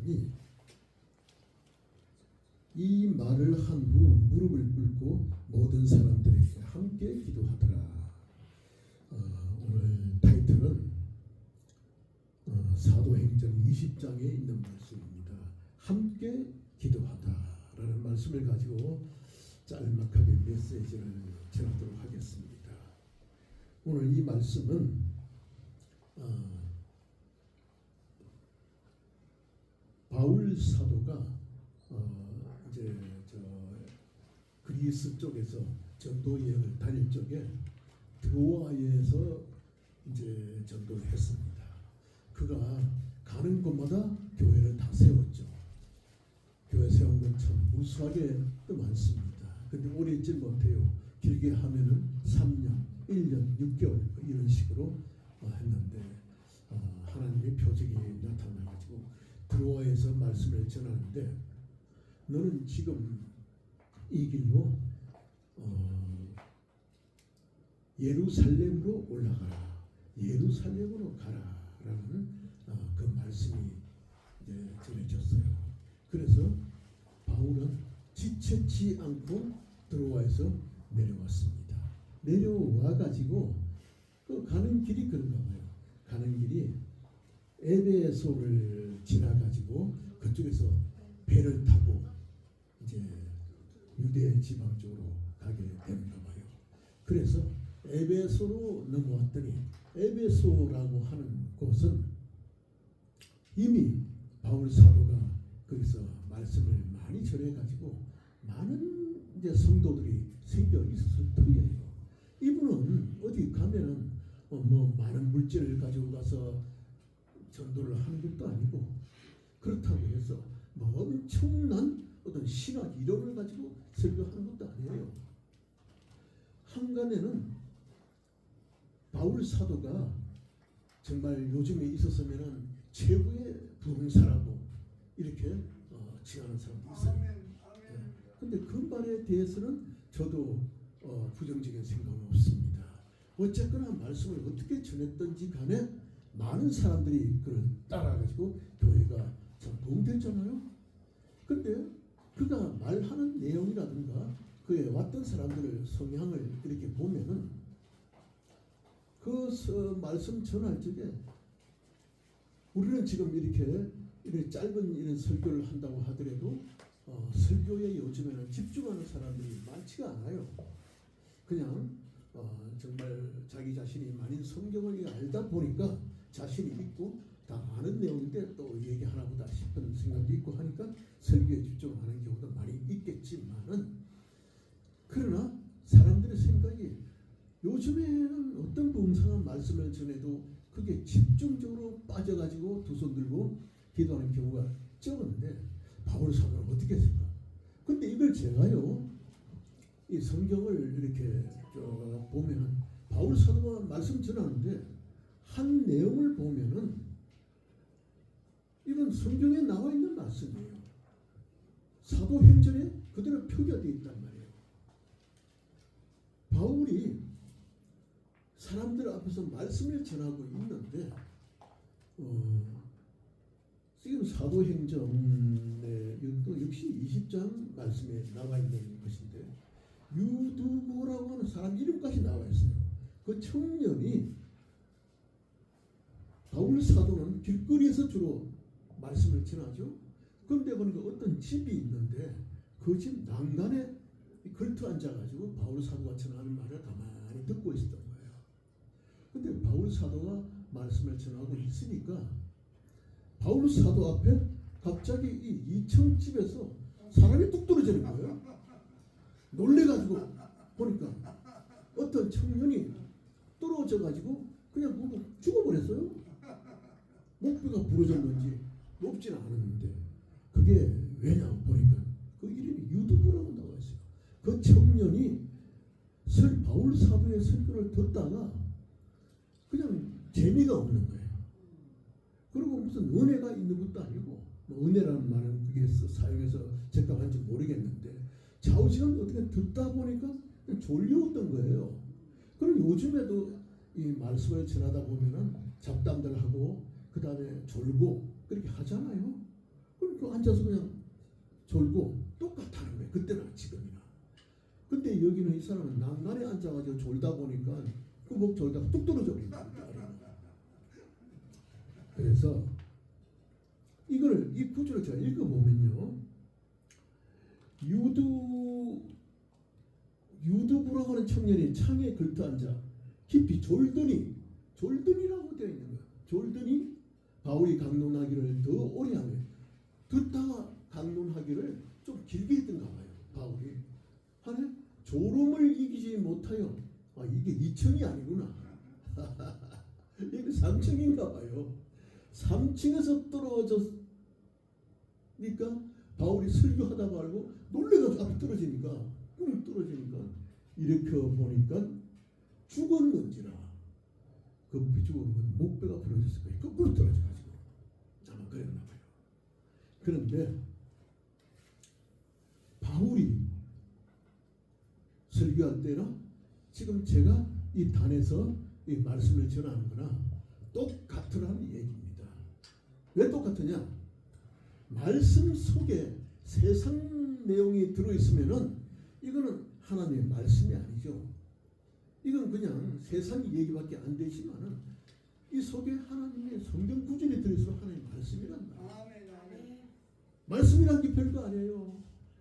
말씀이 이 말을 한 후 무릎을 꿇고 모든 사람들에게 함께 기도하더라. 오늘 타이틀은 사도행전 20장에 있는 말씀입니다. 함께 기도하다라는 말씀을 가지고 짤막하게 메시지를 전하도록 하겠습니다. 오늘 이 말씀은 바울 사도가 이제 그리스 쪽에서 전도 여행을 다닐 적에 드로아에서 이제 전도를 했습니다. 그가 가는 곳마다 교회를 다 세웠죠. 교회 세운 건 참 무수하게 또 많습니다. 근데 오래 있지 못해요. 길게 하면은 3년, 1년, 6개월 이런 식으로 했는데 하나님의 표적이 나타나가지고 드로아에서 말씀을 전하는데 너는 지금 이 길로 예루살렘으로 올라가라. 예루살렘으로 가라라는 그 말씀이 이제 전해졌어요. 그래서 바울은 지체치 않고 드로아에서 내려왔습니다. 내려와 가지고 그 가는 길이 그런가 봐요. 가는 길이 에베소를 지나 가지고 그쪽에서 배를 타고 이제 유대 지방 쪽으로 가게 되는가 봐요. 그래서 에베소로 넘어왔더니 에베소라고 하는 곳은 이미 바울 사도가 거기서 말씀을 많이 전해가지고 많은 이제 성도들이 생겨 있었을 터예요. 이분은 어디 가면은 뭐 많은 물질을 가지고 가서 전도를 하는 것도 아니고 그렇다고 해서 뭐 엄청난 어떤 신학 이론을 가지고 설교하는 것도 아니에요. 한간에는 바울 사도가 정말 요즘에 있었으면은 최고의 부흥사라고 이렇게 칭하는 사람도 있어요. 근데 그 말에 대해서는 저도 부정적인 생각은 없습니다. 어쨌거나 말씀을 어떻게 전했던지 간에 많은 사람들이 그걸 따라가지고 교회가 참 도움됐잖아요. 근데 그가 말하는 내용이라든가 그에 왔던 사람들의 성향을 이렇게 보면은 그 말씀 전할 적에 우리는 지금 이렇게 짧은 이런 설교를 한다고 하더라도 설교에 요즘에는 집중하는 사람들이 많지가 않아요. 그냥 정말 자기 자신이 많이 성경을 알다 보니까 자신이 있고 다 아는 내용인데 또 얘기하나 보다 싶은 생각도 있고 하니까 설교에 집중하는 경우도 많이 있겠지만은 그러나 사람들의 생각이 요즘에는 어떤 봉사한 말씀을 전해도 그게 집중적으로 빠져가지고 두 손 들고 기도하는 경우가 적은데 바울 사도는 어떻게 했을까? 근데 이걸 제가요 이 성경을 이렇게 보면은 바울 사도가 말씀 전하는데 한 내용을 보면은 이건 성경에 나와 있는 말씀이에요. 사도행전에 그대로 표기되어 있단 말이에요. 바울이 사람들 앞에서 말씀을 전하고 있는데 지금 사도행전에 역시 20장 말씀에 나와 있는 것인데 유두고라고 하는 사람 이름까지 나와 있어요. 그 청년이 바울 사도는 길거리에서 주로 말씀을 전하죠. 그런데 보니까 어떤 집이 있는데 그 집 난간에 걸터 앉아가지고 바울 사도가 전하는 말을 가만히 듣고 있었던 거예요. 근데 바울 사도가 말씀을 전하고 있으니까 바울 사도 앞에 갑자기 이 2층집에서 사람이 뚝 떨어지는 거예요. 놀래가지고 보니까 어떤 청년이 떨어져가지고 그냥 보고 죽어버렸어요. 목뼈가 부러졌는지 높지는 않았는데 그게 왜냐 보니까 그 이름이 유두부라고 나와 있어요. 그 청년이 바울 사도의 설교를 듣다가 그냥 재미가 없는 거예요. 그리고 무슨 은혜가 있는 것도 아니고 뭐 은혜라는 말은 그게 사용해서 적합한지 모르겠는데 좌우지간 어떻게 듣다 보니까 졸려왔던 거예요. 그럼 요즘에도 이 말씀을 전하다 보면은 잡담들 하고 그 다음에 졸고 그렇게 하잖아요. 앉아서 그냥 졸고 똑같다는 거예요. 그때나 지금이나. 근데 여기는 이 사람은 난간에 앉아가지고 졸다 보니까 꾸벅 졸다가 뚝 떨어져 버린다. 그래서 이 구절을 제가 읽어보면요, 유두부라고 하는 청년이 창에 걸터앉아 깊이 졸더니라고 되어 있는 거예요. 졸더니 바울이 강론하기를 더 오래 하며, 듣다가 강론하기를 좀 길게 했던가 봐요. 바울이 하네 졸음을 이기지 못하여, 이게 2층이 아니구나. 이게 3층인가 봐요. 3층에서 떨어졌으니까 바울이 설교하다가 알고 놀래가지고 앞에 떨어지니까 이렇게 보니까 죽었는지라. 급히 죽은 건 목배가 부러졌을 거예요. 거꾸로 떨어져가지고 아마 그랬나 봐요. 그런데 바울이 설교할 때나 지금 제가 이 단에서 이 말씀을 전하는 거나 똑같으라는 얘기입니다. 왜 똑같으냐? 말씀 속에 세상 내용이 들어있으면은 이거는 하나님의 말씀이 아니죠. 이건 그냥 세상 얘기밖에 안 되지만은 이 속에 하나님의 성경 구절이 들어있으면 하나님의 말씀이란다. 말씀이란 게 별거 아니에요.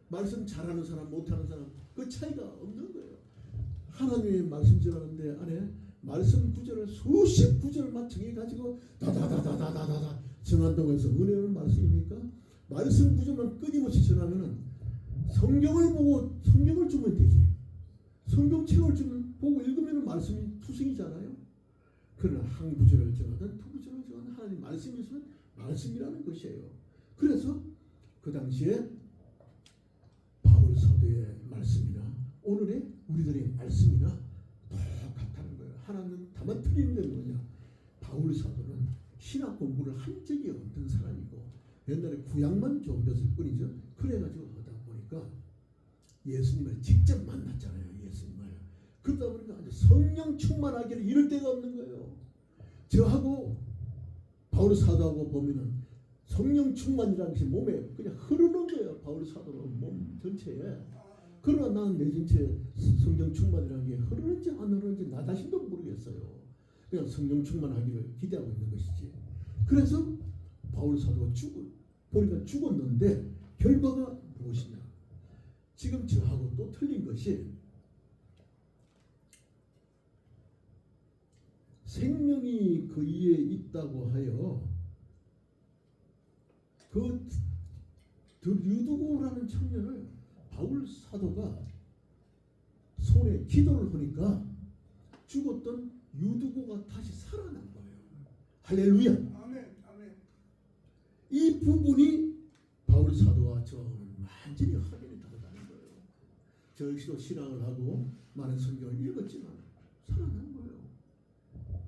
말씀 잘하는 사람 못하는 사람 그 차이가 없는 거예요. 하나님의 말씀 전하는데 안에 말씀 구절을 수십 구절만 정해가지고 다다다다다다다 정한다고 해서 은혜는 말씀입니까? 말씀 구절만 끊임없이 전하면은 성경을 보고 성경을 주면 되지. 성경책을 주면 보고 읽으면 말씀이 투성이잖아요. 그러나 한 구절을 정하든 두 구절을 정하든 하나님 말씀이 있으면 말씀이라는 것이에요. 그래서 그 당시에 바울 사도의 말씀이나 오늘의 우리들의 말씀이나 똑같다는 거예요. 하나는 다만 틀리는 게 뭐냐? 바울 사도는 신학 공부를 한 적이 없는 사람이고 옛날에 구약만 좀 배웠을 뿐이죠. 그래가지고 하다 보니까 예수님을 직접 만났잖아요. 예수님을. 그러다 보니까 아주 성령 충만하기를 이럴 데가 없는 거예요. 저하고 바울 사도하고 보면은 성령 충만이라는 것이 몸에 그냥 흐르는 거예요. 바울 사도는 몸 전체에. 그러나 나는 내 전체에 성령 충만이라는 게 흐르는지 안 흐르는지 나 자신도 모르겠어요. 그냥 성령 충만하기를 기대하고 있는 것이지. 그래서 바울 사도가 보니까 죽었는데 결과가 무엇이냐? 지금 저하고 또 틀린 것이 생명이 그 이에 있다고 하여 그 유두고라는 청년을 바울 사도가 손에 기도를 하니까 죽었던 유두고가 다시 살아난 거예요. 할렐루야. 아멘. 이 부분이 바울 사도와 저는 완전히 확연히 다르다는 거예요. 저 역시도 신앙을 하고 많은 성경을 읽었지만 살아난 거예요.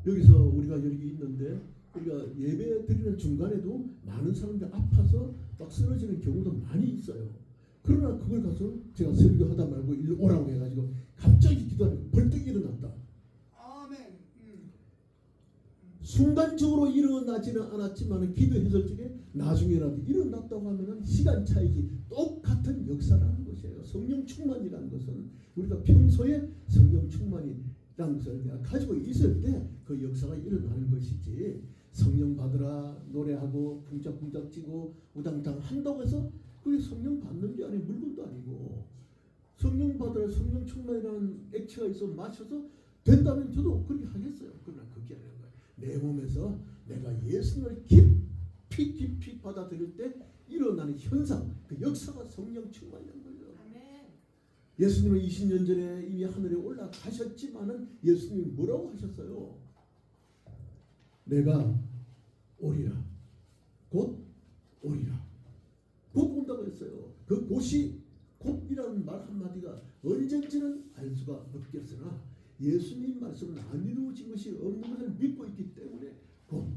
여기서 우리가 여기 있는데 우리가 예배 드리는 중간에도 많은 사람들이 아파서 막 쓰러지는 경우도 많이 있어요. 그러나 그걸 가서 제가 설교하다 말고 일로 오라고 해가지고 갑자기 기도하니까 벌떡 일어났다. 아멘. 순간적으로 일어나지는 않았지만 기도했을 적에 나중에라도 일어났다고 하면은 시간 차이지 똑같은 역사라는 것이에요. 성령 충만이라는 것은 우리가 평소에 성령 충만이라는 것을 내가 가지고 있을 때 그 역사가 일어나는 것이지, 성령 받으라 노래하고 쿵짝쿵짝 찌고 우당탕 한다고 해서 그게 성령 받는 게 아니고 물건도 아니고, 성령 받으라 성령 충만이라는 액체가 있어 마셔서 된다면 저도 그렇게 하겠어요. 그러나 그게 아닌 거예요. 내 몸에서 내가 예수님을 깊이 받아들일 때 일어나는 현상, 그 역사가 성령 충만이라는 거죠. 예수님은 20년 전에 이미 하늘에 올라가셨지만은 예수님이 뭐라고 하셨어요? 내가 오리라. 곧 오리라. 곧 온다고 했어요. 그 곧이 곧이라는 말 한마디가 언젠지는 알 수가 없겠으나 예수님 말씀은 안 이루어진 것이 없는 것을 믿고 있기 때문에 곧,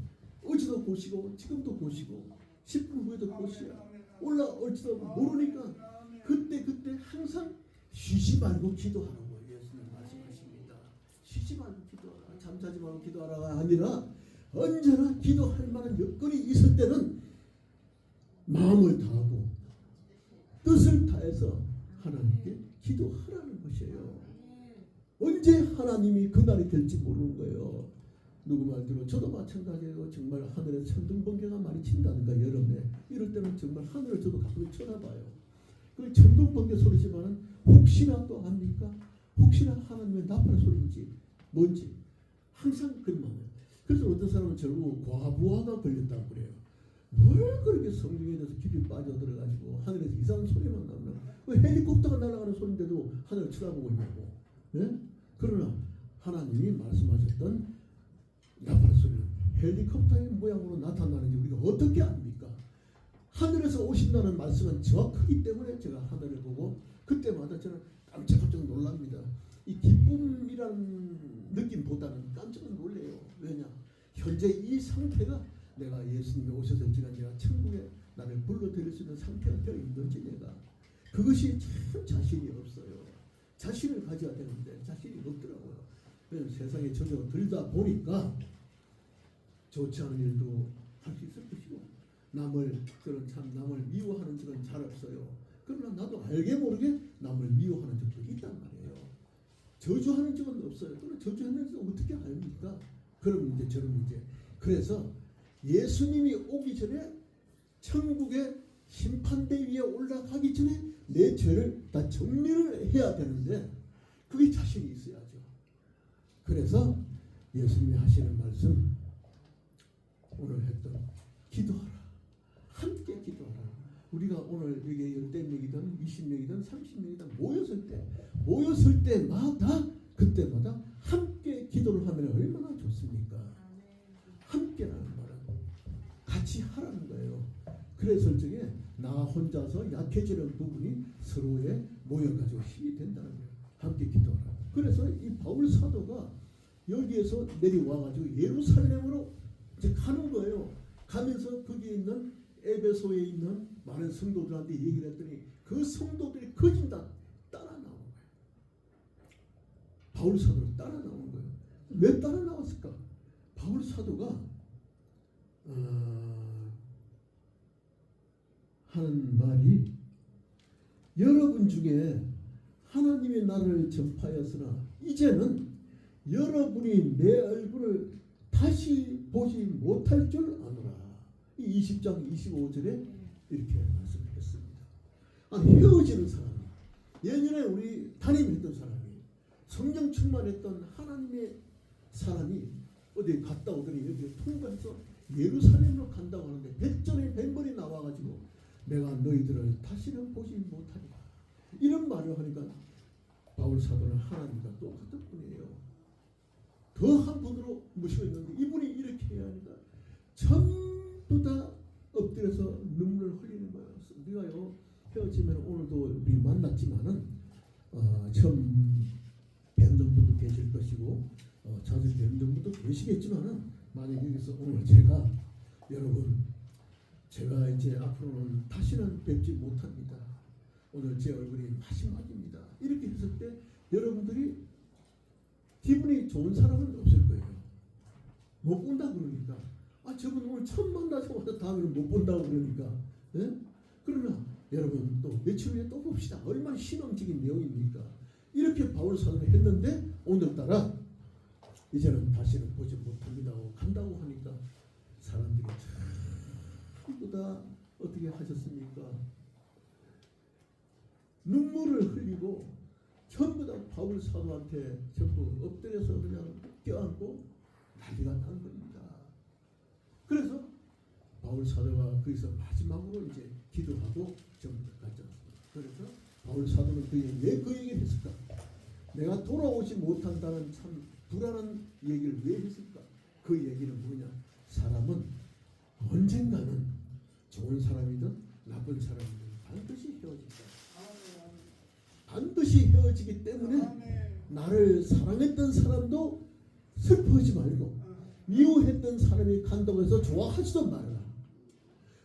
어제도 곧이고 지금도 곧이고 10분 후에도 곧이야. 올라올지도 모르니까 그때 항상 쉬지 말고 기도하라고 예수님 말씀하십니다. 쉬지 말고 기도하라. 잠자지 말고 기도하라가 아니라 언제나 기도할 만한 여건이 있을 때는 마음을 다하고 뜻을 다해서 하나님께 기도하라는 것이에요. 언제 하나님이 그날이 될지 모르는 거예요. 누구 말대로 저도 마찬가지예요. 정말 하늘에 천둥번개가 많이 친다든가 여름에 이럴 때는 정말 하늘을 저도 가끔 쳐다봐요. 그 천둥번개 소리지만은 혹시나 또 합니까? 혹시나 하나님의 나팔 소리인지 뭔지 항상 그런 마음이에요. 그래서 어떤 사람은 결국 과부하가 걸렸다고 그래요. 뭘 그렇게 성경에 대해서 깊이 빠져들어가지고 하늘에서 이상한 소리만 나오나? 왜 헬리콥터가 날아가는 소리인데도 하늘을 쳐다보고 있냐고. 네? 그러나 하나님이 말씀하셨던 나팔 소리는 헬리콥터의 모양으로 나타나는지 우리가 어떻게 압니까? 하늘에서 오신다는 말씀은 정확하기 때문에 제가 하늘을 보고 그때마다 저는 깜짝깜짝 놀랍니다. 이 기쁨이라는 느낌보다는 깜짝 놀래요. 왜냐? 현재 이 상태가 내가 예수님이 오셨을 지간 내가 천국에 나를 불러들일 수 있는 상태가 되어 있는지 내가 그것이 참 자신이 없어요. 자신을 가져야 되는데 자신이 없더라고요. 세상에 전혀 들다 보니까 좋지 않은 일도 할 수 있을 것이고 남을 미워하는 적은 잘 없어요. 그러나 나도 알게 모르게 남을 미워하는 적도 있단 말이에요. 저주하는 적은 없어요. 그러나 저주하는 적 어떻게 압니까? 그런 문제 저런 문제. 그래서 예수님이 오기 전에 천국의 심판대 위에 올라가기 전에 내 죄를 다 정리를 해야 되는데 그게 자신이 있어야죠. 그래서 예수님이 하시는 말씀 오늘 했던 기도하라. 함께 기도하라. 우리가 오늘 여기 10명이든 20명이든 30명이든 모였을 때마다 그때마다 함께 기도를 하면 얼마나 좋습니까? 함께라는 말은 같이 하라는 거예요. 그래서 적에 나 혼자서 약해지는 부분이 서로에 모여가지고 힘이 된다는 거예요. 함께 기도하라. 그래서 이 바울 사도가 여기에서 내려와가지고 예루살렘으로 이제 가는 거예요. 가면서 거기에 있는 에베소에 있는 많은 성도들한테 얘기를 했더니 그 성도들이 거진 다 따라 나온 거예요. 바울 사도를 따라 나온 거예요. 왜 따라 나왔을까? 바울 사도가 하는 말이 여러분 중에 하나님의 나라를 전파하였으나 이제는 여러분이 내 얼굴을 다시 보지 못할 줄 아노라. 이 20장 25절에 이렇게 말씀했습니다. 헤어지는 사람이 예전에 우리 담임했던 사람이 성령 충만했던 하나님의 사람이 어디 갔다 오더니 여기 통과해서 예루살렘으로 간다고 하는데 백전에 백번이 나와가지고 내가 너희들을 다시는 보지 못하리라. 이런 말을 하니까 바울 사도는 하나님과 똑같은 분이에요. 더 한 분으로 모시고 있는데 이분이 이렇게 해야 하니까 전부 다 엎드려서 눈물을 흘리는 거예요. 우리가요 헤어지면 오늘도 우리 만났지만은 처음 뵙는 분도 계실 것이고 자주 뵙는 분도 계시겠지만은 만약 여기서 오늘 제가 이제 앞으로는 다시는 뵙지 못합니다. 오늘 제 얼굴이 마지막입니다. 이렇게 했을 때 여러분들이 기분이 좋은 사람은 없을 거예요. 못 본다 그러니까. 저분 오늘 처음 만나자마자 다음에는 못 본다고 그러니까. 예? 그러나 여러분 또 며칠 후에 또 봅시다. 얼마나 신앙적인 내용입니까? 이렇게 바울 사도를 했는데 오늘따라 이제는 다시는 보지 못합니다 하고 간다고 하니까 사람들이 전부 다 어떻게 하셨습니까? 눈물을 흘리고 전부 다 바울 사도한테 전부 엎드려서 그냥 껴안고 난리가 난 겁니다. 그래서 바울 사도가 거기서 마지막으로 이제 기도하고 전부 다 갔지 않습니까? 그래서 바울 사도는 왜 그 얘기를 했을까? 내가 돌아오지 못한다는 참 불안한 얘기를 왜 했을까? 그 얘기는 뭐냐? 사람은 언젠가는 좋은 사람이든 나쁜 사람이든 반드시 헤어진다. 반드시 헤어지기 때문에 나를 사랑했던 사람도 슬퍼하지 말고 미워했던 사람이 간다고 해서 좋아하지도 말아라.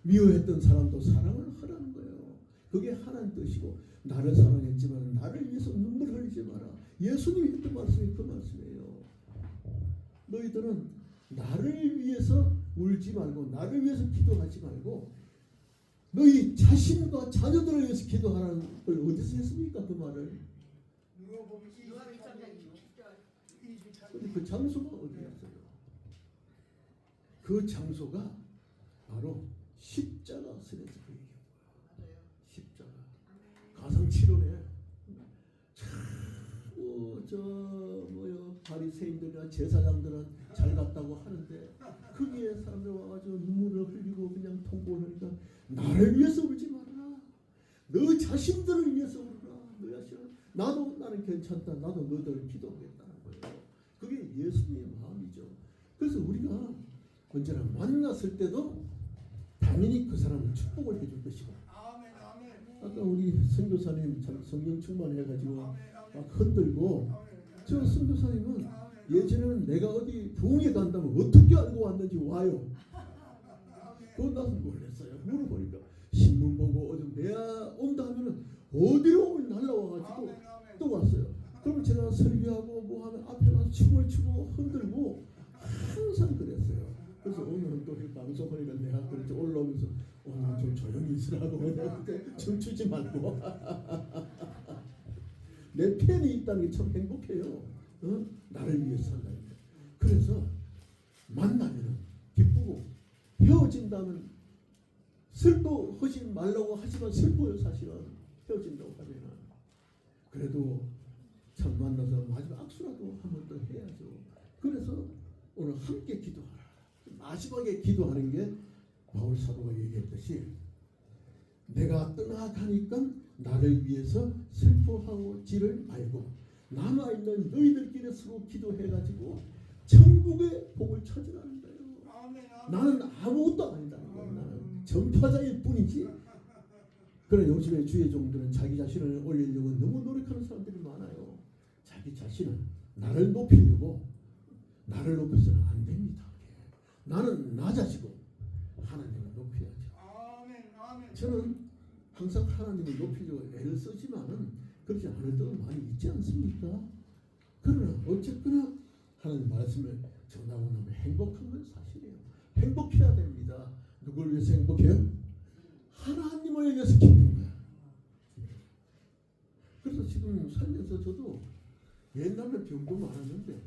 미워했던 사람도 사랑을 하라는 거예요. 그게 하나님 뜻이고 나를 사랑했지만 나를 위해서 눈물 흘리지 마라. 예수님이 했던 말씀이 그 말씀이에요. 너희들은 나를 위해서 울지 말고 나를 위해서 기도하지 말고 너희 자신과 자녀들을 위해서 기도하라는 걸 어디서 했습니까? 그 말을. 근데 그 장소가 어디였어요? 그 장소가 바로 십자가 선에서 그 얘기한 거야. 십자가. 가상치료네. 바리새인들이나 제사장들은 잘 갔다고 하는데 거기에 사람들 와가지고 눈물을 흘리고 그냥 통보를 하니까 나를 위해서 울지 마라. 너 자신들을 위해서 울어라. 너 자신은 나는 괜찮다. 나도 너희들을 기도하겠다는 거예요. 그게 예수님의 마음이죠. 그래서 우리가 언제나 만났을 때도 당연히 그 사람을 축복을 해줄 것이고 아까 우리 선교사님 참 성령 충만해가지고 막 흔들고 저 선교사님은 예전에는 내가 어디 부흥회 간다면 어떻게 알고 왔는지 와요. 그건 나도 놀랐어요. 물어보니까 신문 보고 어디 내야 온다 하면은 어디로 날라와가지고 또 왔어요. 그럼 제가 설교하고 뭐 하면 앞에 가서 춤을 추고 흔들고 항상 그랬어요. 그래서 오늘은 또 방송하니까 내가 그렇게 올라오면서 오늘 좀 조용히 있으라고 내가 춤추지 말고 내 팬이 있다는 게 참 행복해요. 나를 위해서 산다니까. 그래서 만나면 기쁘고 헤어진다면 슬퍼하지 말라고 하지만 슬퍼요. 사실은 헤어진다고 하면은 그래도 참 만나서 마지막 악수라도 한 번 더 해야죠. 그래서 오늘 함께 기도하라. 마지막에 기도하는 게 바울 사도가 얘기했듯이 내가 떠나가니까 나를 위해서 슬퍼하지를 말고 남아있는 너희들끼리 서로 기도해가지고 천국의 복을 찾으라는 거예요. 나는 아무것도 아니다는 거예요. 나는 전파자일 뿐이지. 그러나 요즘에 주의 종들은 자기 자신을 올리려고 너무 노력하는 사람들이 많아요. 자기 자신은 나를 높이려고 나를 높여서는 안 됩니다. 나는 낮아지고 하나님을 높여야죠. 저는 항상 하나님을 높이려고 애를 쓰지만은 그렇지 않을 때도 많이 있지 않습니까? 그러나 어쨌거나 하나님 말씀을 전하고 나면 행복한 건 사실이에요. 행복해야 됩니다. 누굴 위해서 행복해요? 하나님을 위해서 기쁜 거야. 그래서 지금 살면서 저도 옛날에 병도 많았는데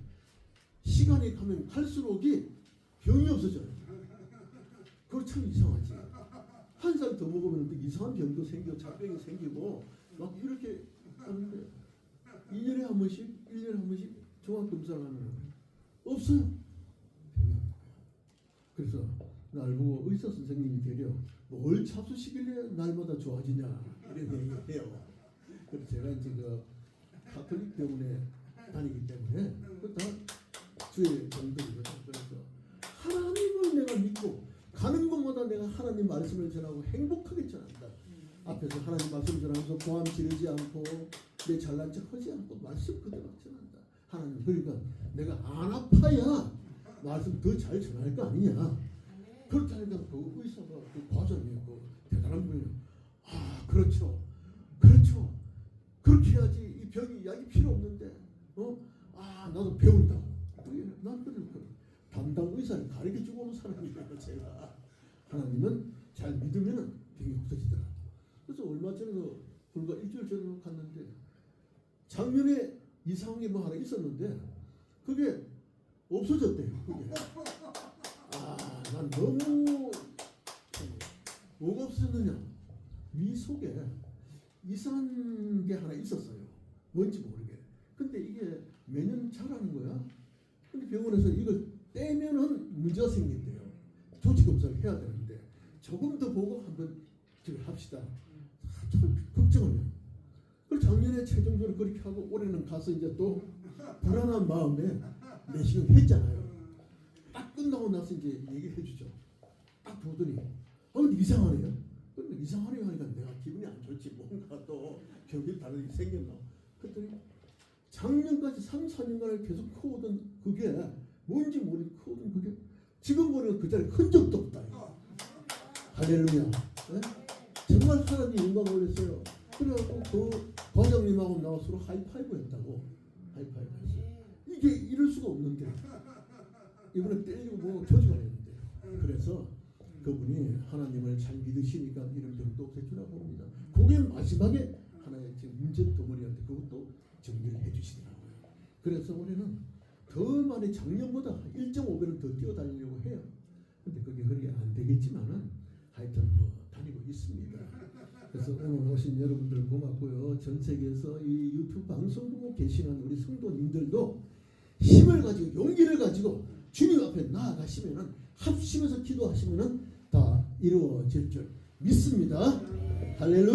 시간이 가면 갈수록이 병이 없어져요. 그거 참 이상하지. 한 살 더 먹으면 또 이상한 병도 생기고 잔병이 생기고 막 이렇게 하는데 2년에 한 번씩 1년에 한 번씩 종합검사를 하면 없어요. 그래서 날 보고 의사 선생님이 되려 뭘 잡수시길래 날마다 좋아지냐 이런 얘기해요. 그래서 제가 이제 그 가톨릭 병원에 다니기 때문에 다 주의 정들이거든. 그래서 하나님을 내가 믿고 가는 곳마다 내가 하나님 말씀을 전하고 행복하게 전한다. 앞에서 하나님 말씀 전하면서 고함 지르지 않고 내 잘난 척 하지 않고 말씀 그대로 전한다. 하나님 그러니까 내가 안 아파야 말씀 더 잘 전할 거 아니냐. 그렇다니까 그 의사가 그 과장이 그 대단한 분이에요. 아 그렇죠. 그렇게 해야지 이 병이 약이 필요 없는데 아 나도 배운다고. 난 그래. 담당 의사를 가르쳐주고 온 사람이에요. 제가 하나님은 잘 믿으면 병이 없어지더라. 그래서 얼마 전에도 불과 일주일 전에 갔는데 작년에 이상한 게 뭐 하나 있었는데 그게 없어졌대요. 그게. 난 너무 뭐가 없었느냐. 위 속에 이상한 게 하나 있었어요. 뭔지 모르게. 근데 이게 매년 자라는 거야. 근데 병원에서 이걸 떼면은 문제가 생긴대요. 조직 검사를 해야 되는데 조금 더 보고 한번 합시다. 참 걱정을 해요. 그래서 작년에 최종적으로 그렇게 하고 올해는 가서 이제 또 불안한 마음에 내시경 했잖아요. 딱 끝나고 나서 이제 얘기를 해주죠. 딱 보더니 근데 이상하네요. 근데 이상하네요 하니까 내가 기분이 안 좋지. 뭔가 또 병이 다르게 생겼나. 그랬더니 작년까지 3, 4년간을 계속 커오던 그게 뭔지 모르게 커오던 그게 지금 보니까 그 자리에 흔적도 없다. 할렐루야. 네? 정말 하나님 영광을 올렸어요. 그래갖고 그 과장님하고 나와 서로 하이파이브 했다고. 하이파이브 했어요. 이게 이럴 수가 없는데 이번에 때리고 뭐 조직을 했는데 그래서 그분이 하나님을 잘 믿으시니까 이런 병도 없애주라고 합니다. 그게 마지막에 하나의 지금 문제 덩어리한테 그것도 정리를 해주시더라고요. 그래서 우리는 더 많이 작년보다 1.5배는 더 뛰어다니려고 해요. 근데 그게 그렇게 안 되겠지만은 하여튼 뭐 다니고 있습니다. 그래서 오늘 오신 여러분들 고맙고요. 전 세계에서 이 유튜브 방송 보고 계시는 우리 성도님들도 힘을 가지고 용기를 가지고 주님 앞에 나아가시면은 합심해서 기도하시면은 다 이루어질 줄 믿습니다. 할렐루야.